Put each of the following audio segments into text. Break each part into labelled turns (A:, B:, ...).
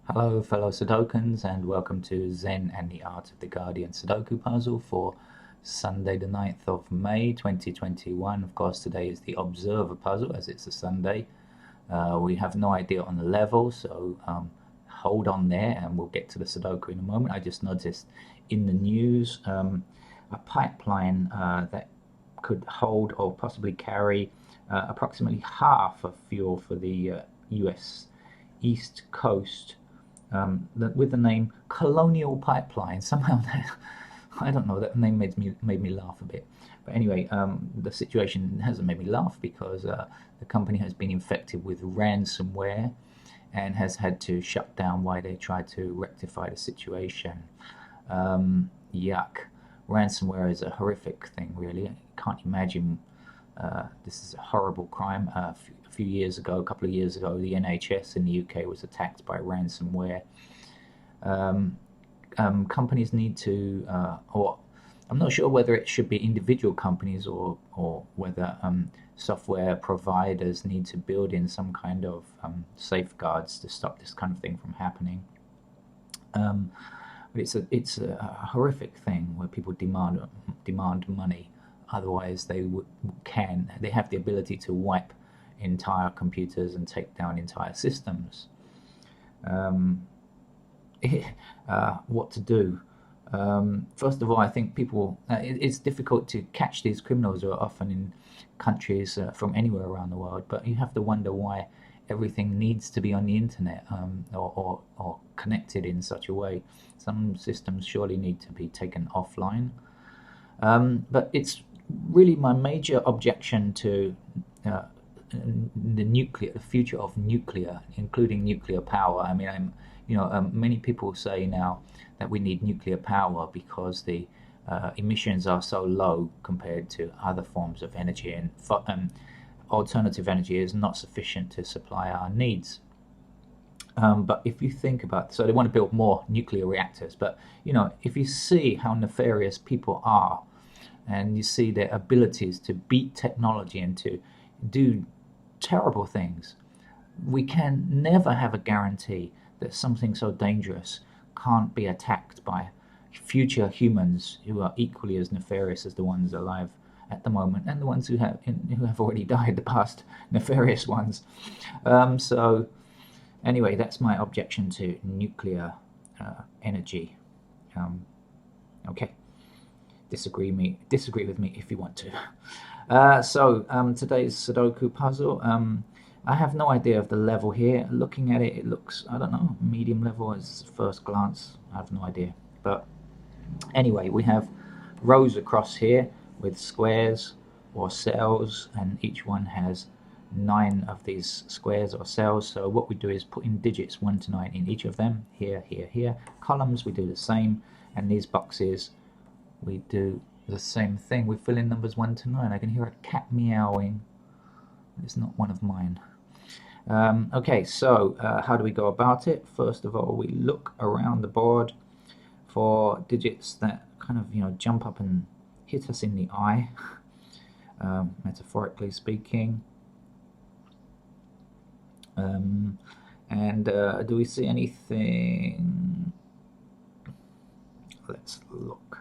A: Hello, fellow Sudokans, and welcome to Zen and the Art of the Guardian Sudoku puzzle for Sunday, the 9th of May 2021. Of course, today is the Observer puzzle as it's a Sunday. We have no idea on the level, so hold on there and we'll get to the Sudoku in a moment. I just noticed in the news a pipeline that could hold or possibly carry approximately half of fuel for the US East Coast with the name Colonial Pipeline. Somehow, I don't know, that name made me laugh a bit. But anyway, the situation hasn't made me laugh because the company has been infected with ransomware and has had to shut down while they try to rectify the situation. Yuck. Ransomware is a horrific thing, really. I can't imagine this is a horrible crime. A few years ago, a couple of years ago, the NHS in the UK was attacked by ransomware. Um, Companies need to, or I'm not sure whether it should be individual companies or whether software providers need to build in some kind of safeguards to stop this kind of thing from happening. Um, but it's a horrific thing where people demand money. Otherwise, they have the ability to wipe entire computers and take down entire systems. Um, what to do? First of all, I think it's difficult to catch these criminals who are often in countries from anywhere around the world, but you have to wonder why everything needs to be on the internet or connected in such a way. Some systems surely need to be taken offline. But it's really my major objection to uh, the future of nuclear, including nuclear power. I mean, many people say now that we need nuclear power because the emissions are so low compared to other forms of energy, and alternative energy is not sufficient to supply our needs. But if you think about, so they want to build more nuclear reactors, but if you see how nefarious people are, and you see their abilities to beat technology and to do terrible things, we can never have a guarantee that something so dangerous can't be attacked by future humans who are equally as nefarious as the ones alive at the moment and the ones who have already died, the past nefarious ones. So anyway, that's my objection to nuclear energy. Um, okay, disagree with me if you want to. Today's Sudoku puzzle. I have no idea of the level here. Looking at it, it looks, I don't know, medium level as first glance. I have no idea. But anyway, we have rows across here with squares or cells, and each one has 9 of these squares or cells. So what we do is put in digits 1 to 9 in each of them. Here, here, here. Columns, we do the same. And these boxes, we do the same thing. We fill in numbers 1 to 9. I can hear a cat meowing. It's not one of mine. Okay, so how do we go about it? First of all, we look around the board for digits that kind of jump up and hit us in the eye, metaphorically speaking. And do we see anything? Let's look.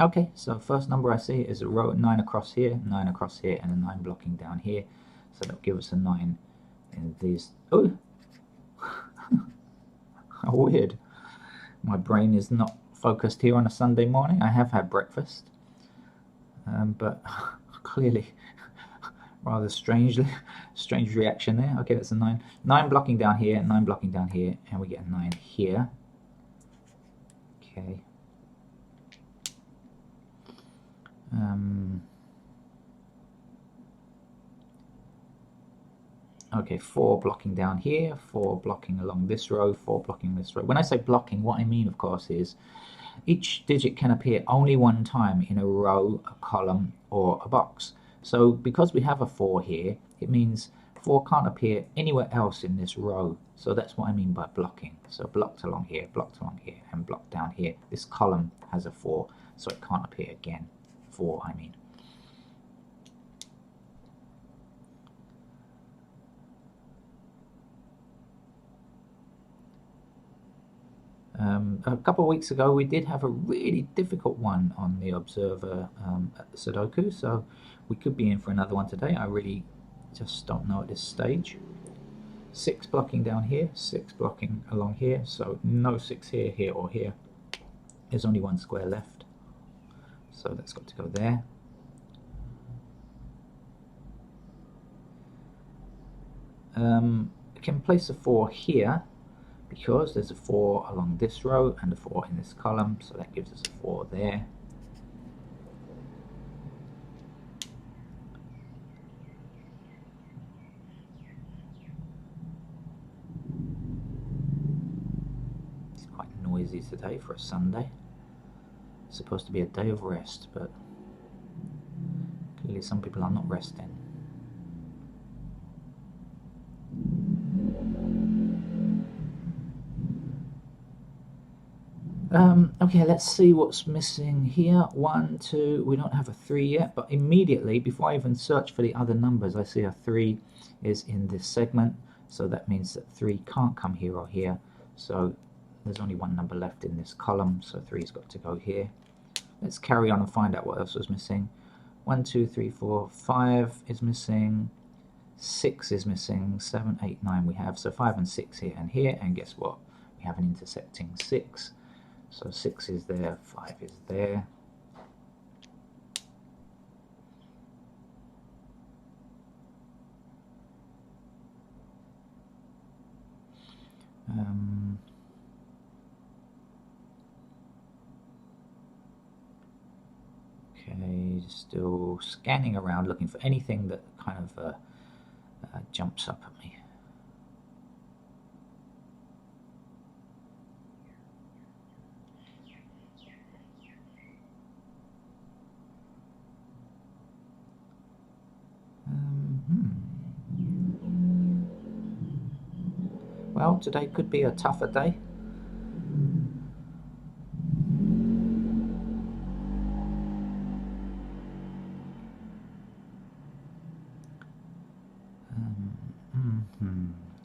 A: Okay, so first number I see is a row 9 across here, 9 across here, and a 9 blocking down here. So that'll give us a 9 in these. Oh, how weird. My brain is not focused here on a Sunday morning. I have had breakfast, but clearly rather strange reaction there. Okay, that's a 9. 9 blocking down here, 9 blocking down here, and we get a 9 here. Okay. Okay, 4 blocking down here, 4 blocking along this row, 4 blocking this row. When I say blocking, what I mean, of course, is each digit can appear only one time in a row, a column, or a box. So because we have a 4 here, it means 4 can't appear anywhere else in this row. So that's what I mean by blocking. So blocked along here, and blocked down here. This column has a 4, so it can't appear again. 4, I mean. A couple of weeks ago we did have a really difficult one on the Observer Sudoku, so we could be in for another one today. I really just don't know at this stage. 6 blocking down here, 6 blocking along here, so no 6 here, here or here. There's only 1 square left, so that's got to go there. I can place a 4 here because there's a 4 along this row and a 4 in this column, so that gives us a 4 there. It's quite noisy today for a Sunday. It's supposed to be a day of rest, but clearly some people are not resting. Okay, let's see what's missing here. 1, 2, we don't have a 3 yet, but immediately, before I even search for the other numbers, I see a 3 is in this segment, so that means that 3 can't come here or here, so there's only 1 number left in this column, so 3's got to go here. Let's carry on and find out what else was missing. 1, 2, 3, 4, 5 is missing, 6 is missing, 7, 8, 9 we have, so 5 and 6 here and here, and guess what? We have an intersecting 6. So 6 is there, 5 is there. Okay, still scanning around looking for anything that kind of jumps up at me. Well, today could be a tougher day.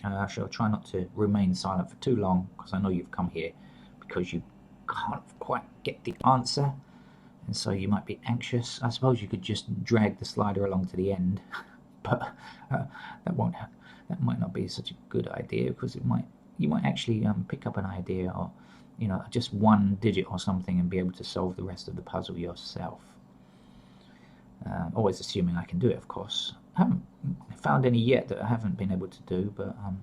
A: I shall try not to remain silent for too long, because I know you've come here because you can't quite get the answer, and so you might be anxious. I suppose you could just drag the slider along to the end, but that might not be such a good idea, because you might actually pick up an idea, or just 1 digit or something, and be able to solve the rest of the puzzle yourself. Always assuming I can do it, of course. I haven't found any yet that I haven't been able to do, but I'm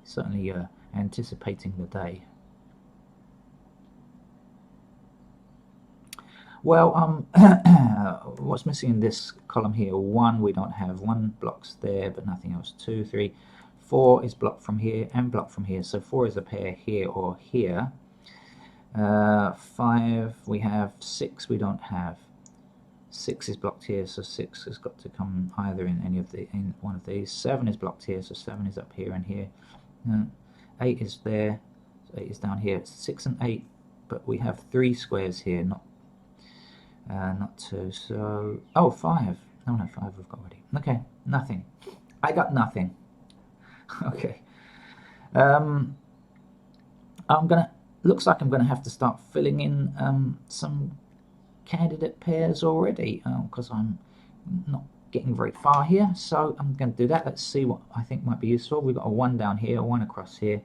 A: certainly anticipating the day. Well, what's missing in this column here? 1 we don't have. 1 blocks there, but nothing else. 2, 3, 4 is blocked from here and blocked from here, so 4 is a pair here or here. 5 we have. 6 we don't have. 6 is blocked here, so 6 has got to come either in one of these. 7 is blocked here, so 7 is up here and here. 8 is there, so 8 is down here. 6 and 8, but we have 3 squares here, not 2. So 5. No, 5 we've got already. Okay, nothing. I got nothing. Okay. Looks like I'm gonna have to start filling in some candidate pairs already, because I'm not getting very far here, so I'm going to do that. Let's see what I think might be useful. We've got a 1 down here, 1 across here,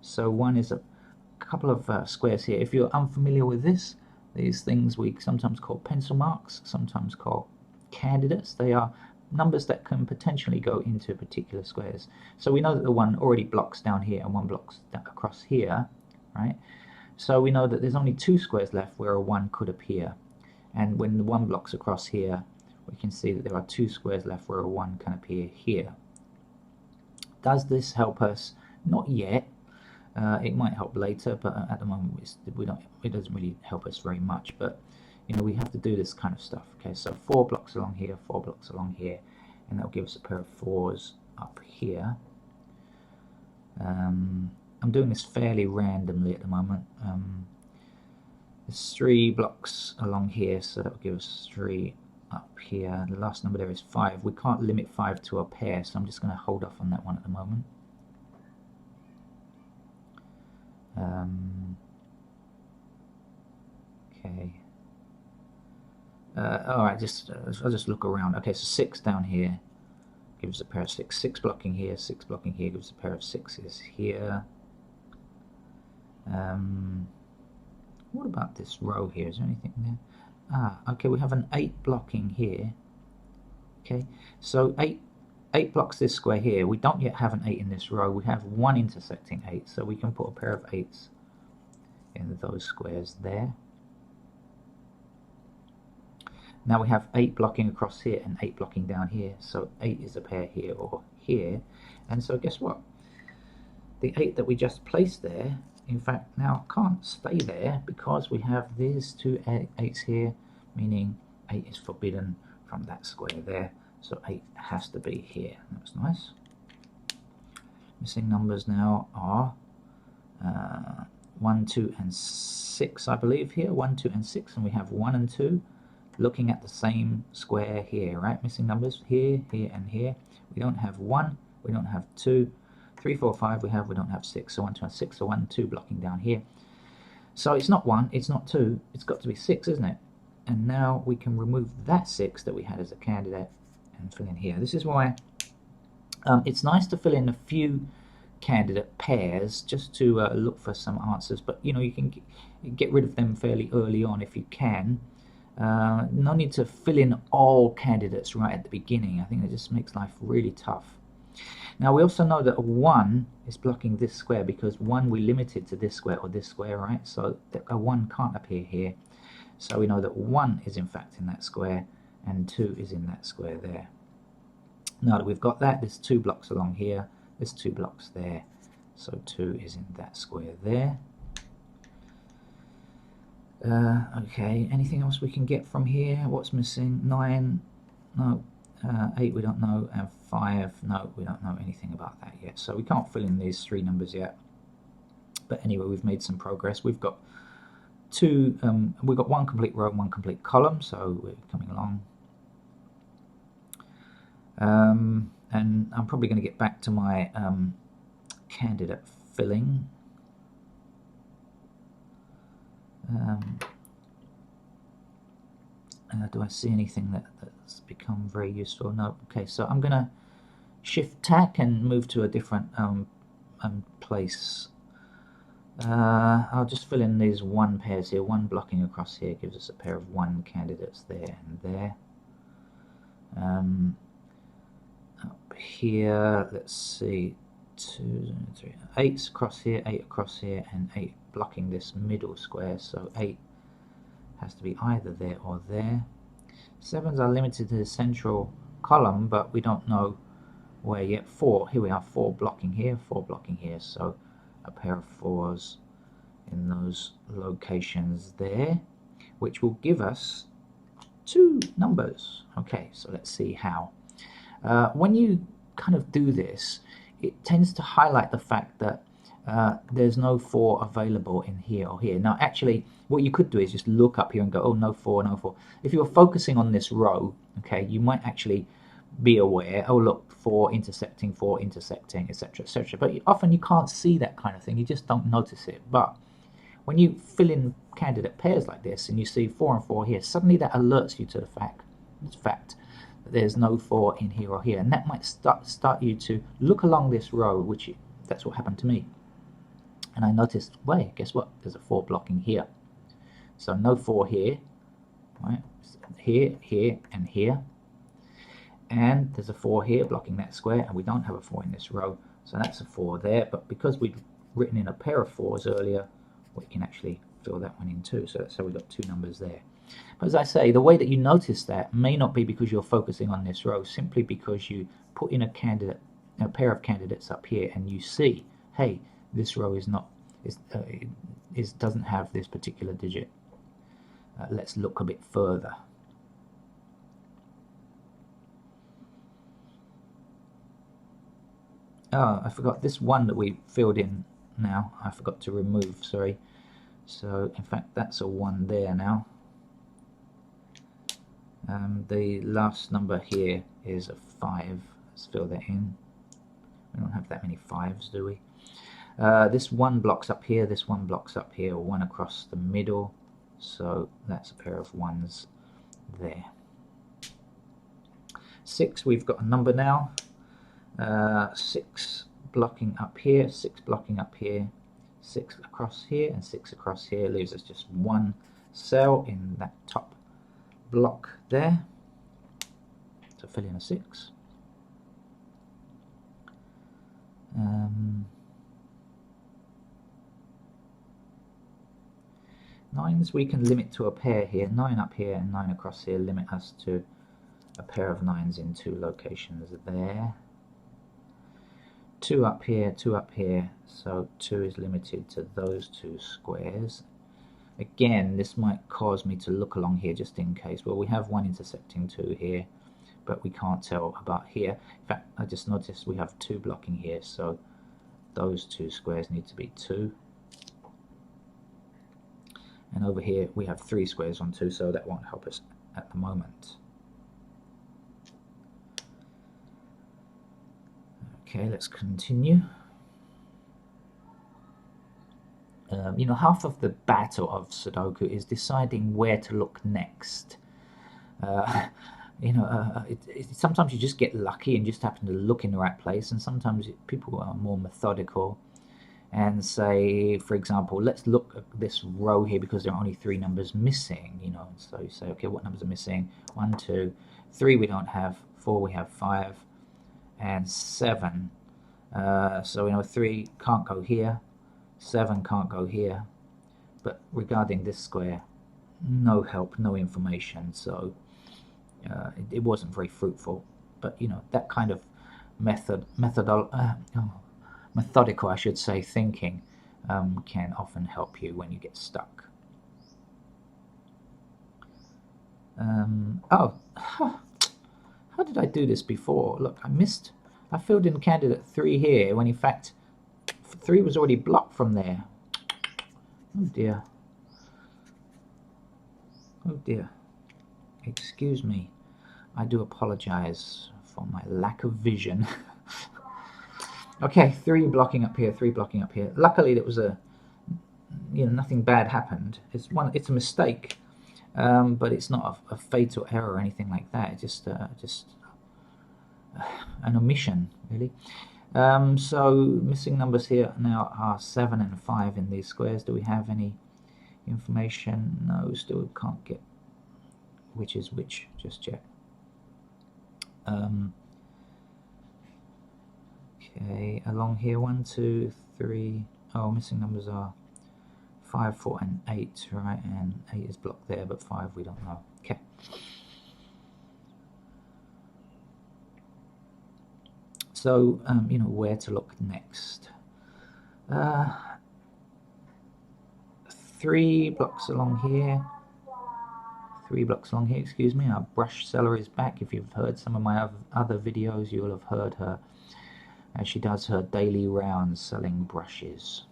A: so 1 is a couple of squares here. If you're unfamiliar with these things we sometimes call pencil marks, sometimes called candidates. They are numbers that can potentially go into particular squares. So we know that the 1 already blocks down here and 1 blocks across here, right? So we know that there's only 2 squares left where a 1 could appear, and when the 1 blocks across here, we can see that there are 2 squares left where a 1 can appear here. Does this help us? Not yet. It might help later, but at the moment it doesn't really help us very much. But we have to do this kind of stuff. Okay, so 4 blocks along here, 4 blocks along here, and that'll give us a pair of 4s up here. I'm doing this fairly randomly at the moment. There's 3 blocks along here, so that will give us 3 up here. The last number there is 5. We can't limit 5 to a pair, so I'm just going to hold off on that one at the moment. Okay. All right, I'll just look around. Okay, so 6 down here gives a pair of 6. 6 blocking here, 6 blocking here gives a pair of 6s here. What about this row here? Is there anything there? Ah, okay, we have an 8 blocking here. Okay, so 8 blocks this square here. We don't yet have an 8 in this row. We have 1 intersecting 8, so we can put a pair of 8s in those squares there. Now we have 8 blocking across here and 8 blocking down here, so 8 is a pair here or here. And so guess what? The 8 that we just placed there, in fact, now can't stay there because we have these two 8s here, meaning 8 is forbidden from that square there. So 8 has to be here. That's nice. Missing numbers now are 1, 2, and 6, I believe here. 1, 2, and 6, and we have 1 and 2 looking at the same square here, right? Missing numbers here, here, and here. We don't have 1, we don't have 2, 3, 4, 5 we don't have 6. So 1, 2, and 6, so 1, 2 blocking down here. So it's not 1, it's not 2, it's got to be 6, isn't it? And now we can remove that 6 that we had as a candidate and fill in here. This is why it's nice to fill in a few candidate pairs just to look for some answers, but you know, you can get rid of them fairly early on if you can. No need to fill in all candidates right at the beginning. I think it just makes life really tough. Now we also know that a 1 is blocking this square because 1 we limited to this square or this square, right? So a 1 can't appear here. So we know that 1 is in fact in that square and 2 is in that square there. Now that we've got that, there's 2 blocks along here, there's 2 blocks there. So 2 is in that square there. Okay, anything else we can get from here? What's missing? 9, no. 8 we don't know, and 5, no, we don't know anything about that yet. So we can't fill in these 3 numbers yet. But anyway, we've made some progress. We've got we've got 1 complete row and 1 complete column, so we're coming along. And I'm probably going to get back to my candidate filling. Do I see anything that's become very useful? No. Okay, so I'm going to shift tack and move to a different place. I'll just fill in these 1 pairs here. 1 blocking across here gives us a pair of 1 candidates there and there. Up here, let's see, 2, 3, 8's across here, 8 across here, and 8 blocking this middle square. So 8 has to be either there or there. 7's are limited to the central column, but we don't know where yet. 4, here we are, 4 blocking here, 4 blocking here. So a pair of 4's in those locations there, which will give us 2 numbers. Okay, so let's see how. When you kind of do this, it tends to highlight the fact that there's no 4 available in here or here. Now actually what you could do is just look up here and go, oh, no 4, no 4. If you're focusing on this row, okay, you might actually be aware, oh look, 4 intersecting, etc, etc. But often you can't see that kind of thing, you just don't notice it. But when you fill in candidate pairs like this and you see 4 and 4 here, suddenly that alerts you to the fact that there's no 4 in here or here, and that might start you to look along this row, which that's what happened to me. And I noticed, wait, guess what? There's a 4 blocking here. So no 4 here, right? Here, here, and here. And there's a 4 here blocking that square, and we don't have a 4 in this row. So that's a 4 there, but because we've written in a pair of 4's earlier, we can actually fill that one in too. So that's how we got 2 numbers there. But as I say, the way that you notice that may not be because you're focusing on this row, simply because you put in a pair of candidates up here, and you see, hey, this row doesn't have this particular digit. Let's look a bit further. Oh, I forgot this 1 that we filled in now. I forgot to remove, sorry. So in fact that's a 1 there now. The last number here is a 5. Let's fill that in. We don't have that many 5's, do we? This one blocks up here, this one blocks up here, one across the middle, so that's a pair of ones there. 6, we've got a number now. 6 blocking up here, 6 blocking up here, 6 across here, and 6 across here leaves us just one cell in that top block there. So fill in a 6. Nines we can limit to a pair here. 9 up here and 9 across here limit us to a pair of 9s in 2 locations there. 2 up here, 2 up here, so 2 is limited to those 2 squares. Again, this might cause me to look along here just in case. Well, we have 1 intersecting 2 here, but we can't tell about here. In fact, I just noticed we have 2 blocking here, so those 2 squares need to be 2. And over here we have 3 squares on 2, so that won't help us at the moment. Okay, let's continue. You know, half of the battle of Sudoku is deciding where to look next. You know, sometimes you just get lucky and just happen to look in the right place, and sometimes people are more methodical and say, for example, let's look at this row here because there are only 3 numbers missing, you know. So you say, okay, what numbers are missing? 1, 2, 3 we don't have, 4 we have, 5, and 7. So we know 3 can't go here, 7 can't go here, but regarding this square, no help, no information, so it wasn't very fruitful. But you know, that kind of methodical, I should say, thinking can often help you when you get stuck. Oh, how did I do this before? Look, I filled in candidate 3 here when in fact 3 was already blocked from there. Oh dear. Oh dear. Excuse me. I do apologize for my lack of vision. Okay, 3 blocking up here, 3 blocking up here. Luckily, it was nothing bad happened. It's a mistake, but it's not a fatal error or anything like that. It's just an omission, really. So missing numbers here now are 7 and 5 in these squares. Do we have any information? No, still can't get which is which just yet. Okay, along here 1, 2, 3. Oh, missing numbers are 5, 4, and 8, right? And 8 is blocked there, but 5 we don't know. Okay. So, you know, where to look next. 3 blocks along here. 3 blocks along here, excuse me. Our brush seller is back. If you've heard some of my other videos, you'll have heard her as she does her daily rounds selling brushes.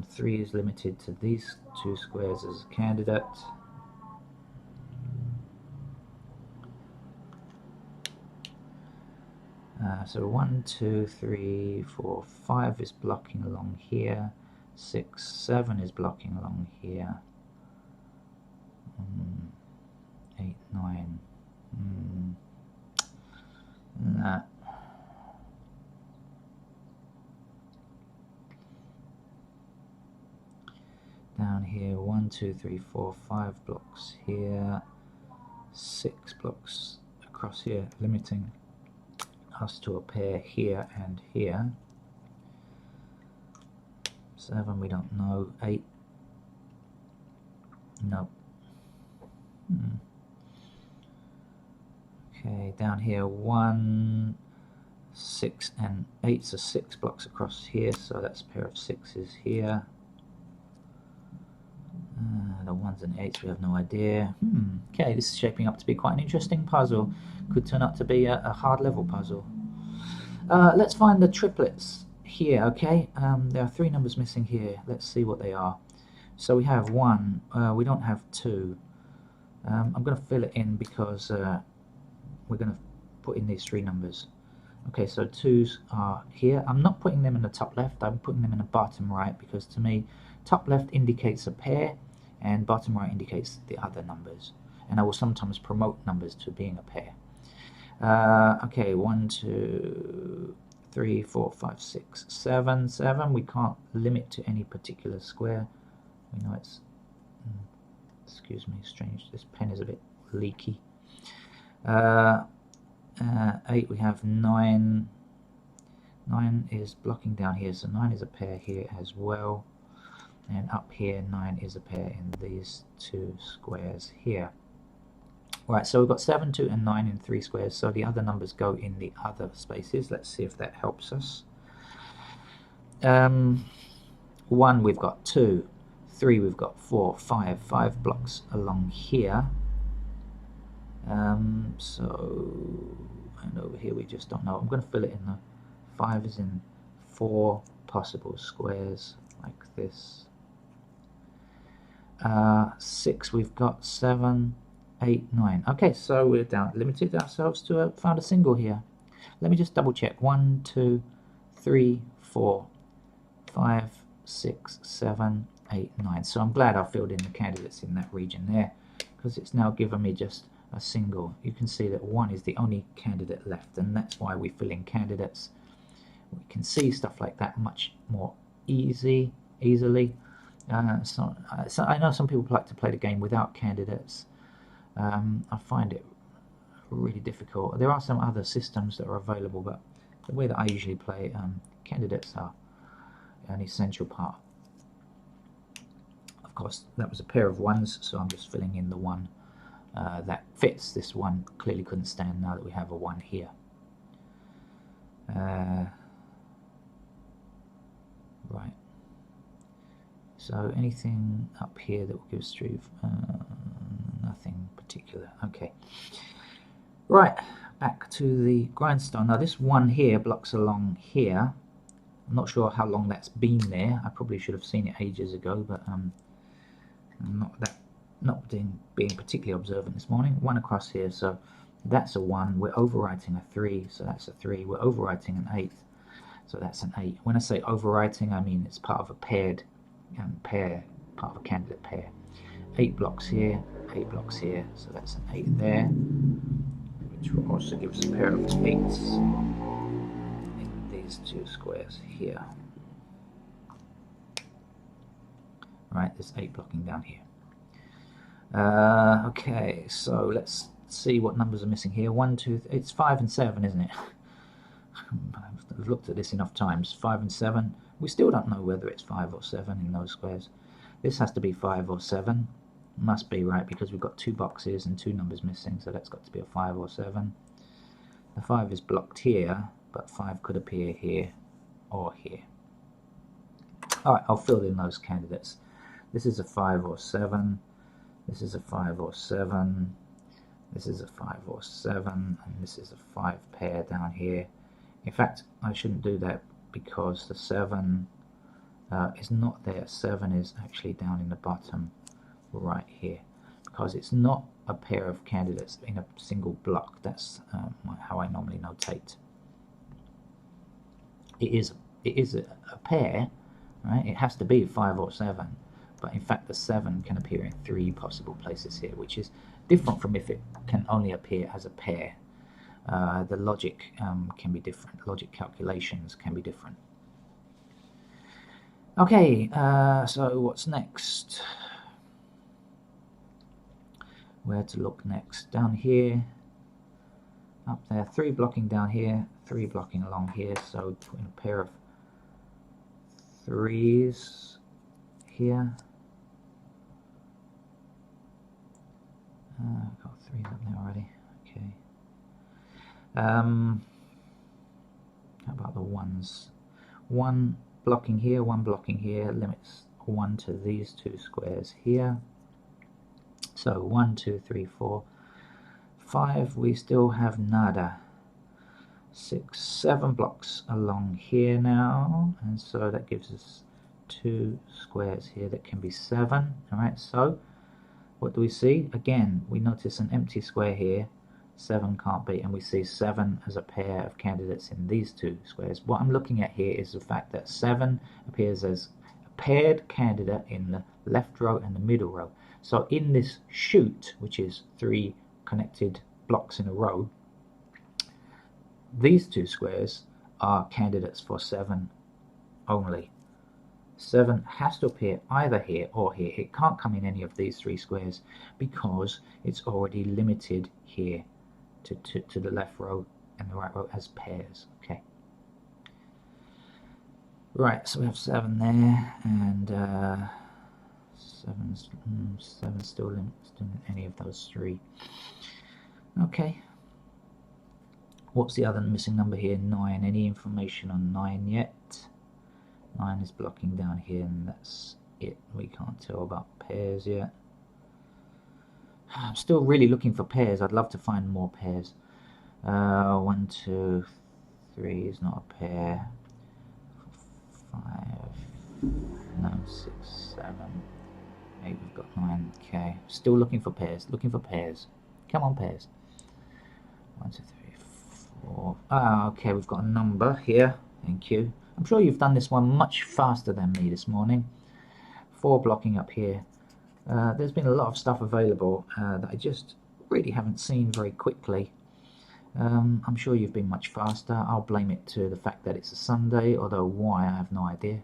A: 3 is limited to these 2 squares as a candidate. So 1, 2, 3, 4, 5 is blocking along here. 6, 7 is blocking along here. 8, 9. Nah. Down here, 1, 2, 3, 4, 5 blocks here. 6 blocks across here, limiting us to a pair here and here. 7 we don't know. 8, nope. Okay, down here 1, 6 and 8, so 6 blocks across here, so that's a pair of 6s here. The 1s and 8s we have no idea. Okay, this is shaping up to be quite an interesting puzzle. Could turn out to be a hard level puzzle. Let's find the triplets here, okay? There are 3 numbers missing here. Let's see what they are. So we have 1, we don't have 2. I'm going to fill it in because we're going to put in these 3 numbers. Okay, so 2's are here. I'm not putting them in the top left, I'm putting them in the bottom right, because to me top left indicates a pair and bottom right indicates the other numbers, and I will sometimes promote numbers to being a pair. Okay, 1, 2, 3, 4, 5, 6, 7. 7 we can't limit to any particular square. We know it's excuse me, strange, this pen is a bit leaky. 8 we have 9. 9 is blocking down here, so 9 is a pair here as well, and up here 9 is a pair in these two squares here. Right, so we've got 7, 2 and 9 in 3 squares, so the other numbers go in the other spaces. Let's see if that helps us. 1 we've got 2, 3 we've got 4, 5. 5 blocks along here. So, and over here we just don't know. I'm going to fill it in. The 5 is in 4 possible squares like this. 6 we've got 7, 8, 9. Okay, so we're down, limited ourselves to found a single here. Let me just double check. 1, 2, 3, 4, 5, 6, 7, 8, 9. So I'm glad I filled in the candidates in that region there, because it's now given me just a single. You can see that 1 is the only candidate left, and that's why we fill in candidates. We can see stuff like that much more easily. So I know some people like to play the game without candidates. I find it really difficult. There are some other systems that are available, but the way that I usually play, candidates are an essential part. Of course, that was a pair of 1s, so I'm just filling in the 1 that fits. This 1 clearly couldn't stand now that we have a 1 here. Right. So anything up here that will give us truth? Nothing particular. Okay. Right, back to the grindstone. Now this 1 here blocks along here. I'm not sure how long that's been there. I probably should have seen it ages ago, but I'm not being particularly observant this morning. 1 across here, so that's a 1. We're overwriting a 3, so that's a 3. We're overwriting an 8, so that's an 8. When I say overwriting, I mean it's part of a paired pair, part of a candidate pair. 8 blocks here, 8 blocks here, so that's an 8 there, which will also give us a pair of 8s in these two squares here. Right, there's 8 blocking down here. Okay, so let's see what numbers are missing here. 1, 2, it's 5 and 7, isn't it? I've looked at this enough times. 5 and 7. We still don't know whether it's 5 or 7 in those squares. This has to be 5 or 7. Must be, right, because we've got 2 boxes and 2 numbers missing, so that's got to be a 5 or 7. The 5 is blocked here, but 5 could appear here or here. Alright, I'll fill in those candidates. This is a 5 or 7. This is a 5 or 7. This is a 5 or 7. And this is a 5 pair down here. In fact, I shouldn't do that, because the 7 is not there. 7 is actually down in the bottom right here, because it's not a pair of candidates in a single block. That's how I normally notate. It is a pair, right? It has to be 5 or 7, but in fact the 7 can appear in 3 possible places here, which is different from if it can only appear as a pair. The logic can be different. Logic calculations can be different. Okay, so what's next? Where to look next? Down here, up there, 3 blocking down here, 3 blocking along here, so putting a pair of 3s here. I've got 3s up there already. Okay. How about the 1s? 1 blocking here, 1 blocking here, limits 1 to these 2 squares here. So 1, 2, 3, 4, 5, we still have nada. 6, 7 blocks along here now, and so that gives us 2 squares here that can be 7. Alright, so what do we see? Again, we notice an empty square here, 7 can't be, and we see 7 as a pair of candidates in these two squares. What I'm looking at here is the fact that 7 appears as a paired candidate in the left row and the middle row. So in this chute, which is 3 connected blocks in a row, these two squares are candidates for 7 only. 7 has to appear either here or here. It can't come in any of these 3 squares because it's already limited here to the left row and the right row as pairs. Okay. Right, so we have 7 there, and 7's still in any of those 3. Okay. What's the other missing number here? 9. Any information on 9 yet? 9 is blocking down here, and that's it. We can't tell about pairs yet. I'm still really looking for pairs. I'd love to find more pairs. 1, 2, 3 is not a pair. 5, no, 6, 7, 8. We've got 9. Okay, still looking for pairs. Looking for pairs. Come on, pairs. 1, 2, 3, 4. Ah, okay. We've got a number here. Thank you. I'm sure you've done this one much faster than me this morning. 4 blocking up here. There's been a lot of stuff available that I just really haven't seen very quickly. I'm sure you've been much faster. I'll blame it to the fact that it's a Sunday, although why, I have no idea.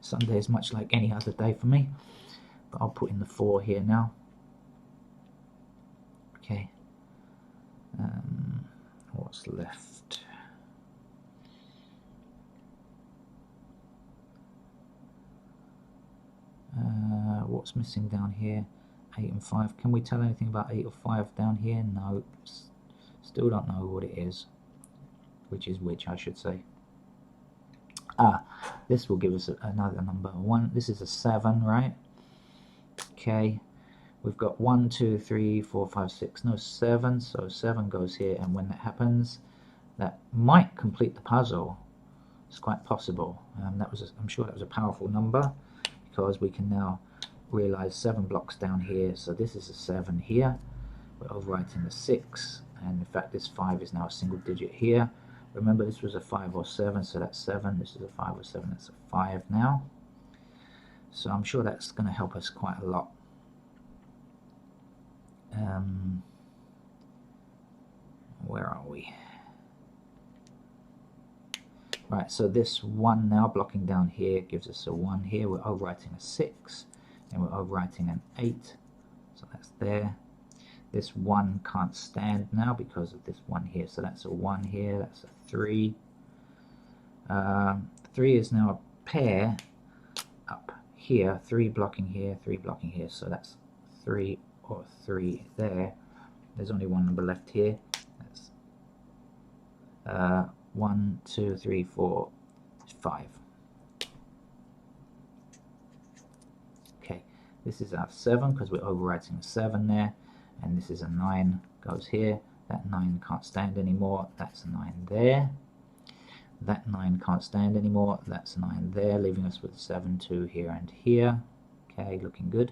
A: Sunday is much like any other day for me. But I'll put in the 4 here now. Okay. What's left? What's missing down here? 8 and 5. Can we tell anything about 8 or 5 down here? No. Still don't know what it is. Which is which, I should say. Ah, this will give us another number. 1. This is a 7, right? Okay. We've got 1, 2, 3, 4, 5, 6. No, 7. So 7 goes here, and when that happens, that might complete the puzzle. It's quite possible. I'm sure that was a powerful number, because we can now realize 7 blocks down here. So this is a 7 here. We're overwriting the 6, and in fact this 5 is now a single digit here. Remember, this was a 5 or 7, so that's 7. This is a 5 or 7, that's a 5 now. So I'm sure that's going to help us quite a lot. Where are we? Right, so this 1 now blocking down here gives us a 1 here. We're overwriting a 6, and we're overwriting an 8, so that's there. This 1 can't stand now because of this 1 here, so that's a 1 here, that's a 3. 3 is now a pair up here, 3 blocking here, 3 blocking here, so that's 3 or 3 there. There's only one number left here. That's 1, 2, 3, 4, 5. Okay, this is our 7 because we're overwriting a 7 there, and this is a 9 goes here. That 9 can't stand anymore. That's a 9 there. That 9 can't stand anymore. That's a 9 there, leaving us with 7, 2 here and here. Okay, looking good.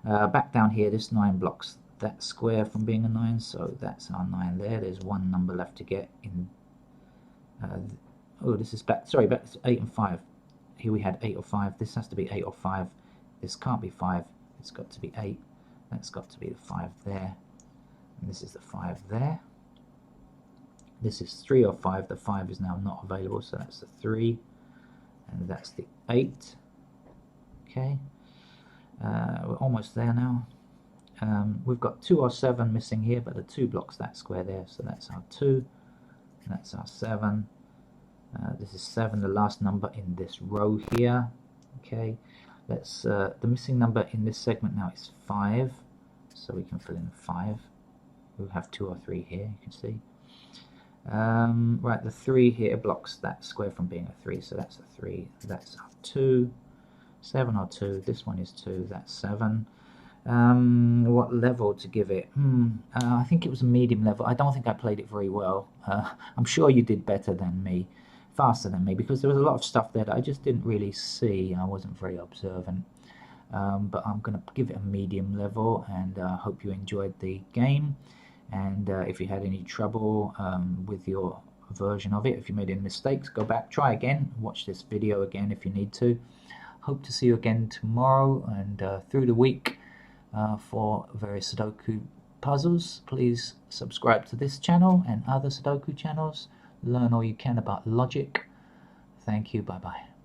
A: Back down here, this 9 blocks that square from being a 9, so that's our 9 there. There's one number left to get in. Oh, this is back. Sorry, back to 8 and 5. Here we had 8 or 5. This has to be 8 or 5. This can't be 5. It's got to be 8. That's got to be the 5 there. And this is the 5 there. This is 3 or 5. The 5 is now not available, so that's the 3. And that's the 8. Okay. We're almost there now. We've got 2 or 7 missing here, but the 2 blocks that square there, so that's our 2. And that's our 7. This is 7, the last number in this row here. Okay. Let's the missing number in this segment now is 5, so we can fill in 5. We'll have 2 or 3 here, you can see. Right, the 3 here blocks that square from being a 3, so that's a 3. That's our 2. 7 or 2. This one is 2. That's 7. What level to give it? I think it was a medium level. I don't think I played it very well. I'm sure you did better than me, faster than me, because there was a lot of stuff there that I just didn't really see. I wasn't very observant. But I'm going to give it a medium level, and I hope you enjoyed the game. And if you had any trouble with your version of it, if you made any mistakes, go back, try again, watch this video again if you need to. Hope to see you again tomorrow and through the week for various Sudoku puzzles. Please subscribe to this channel and other Sudoku channels. Learn all you can about logic. Thank you. Bye bye.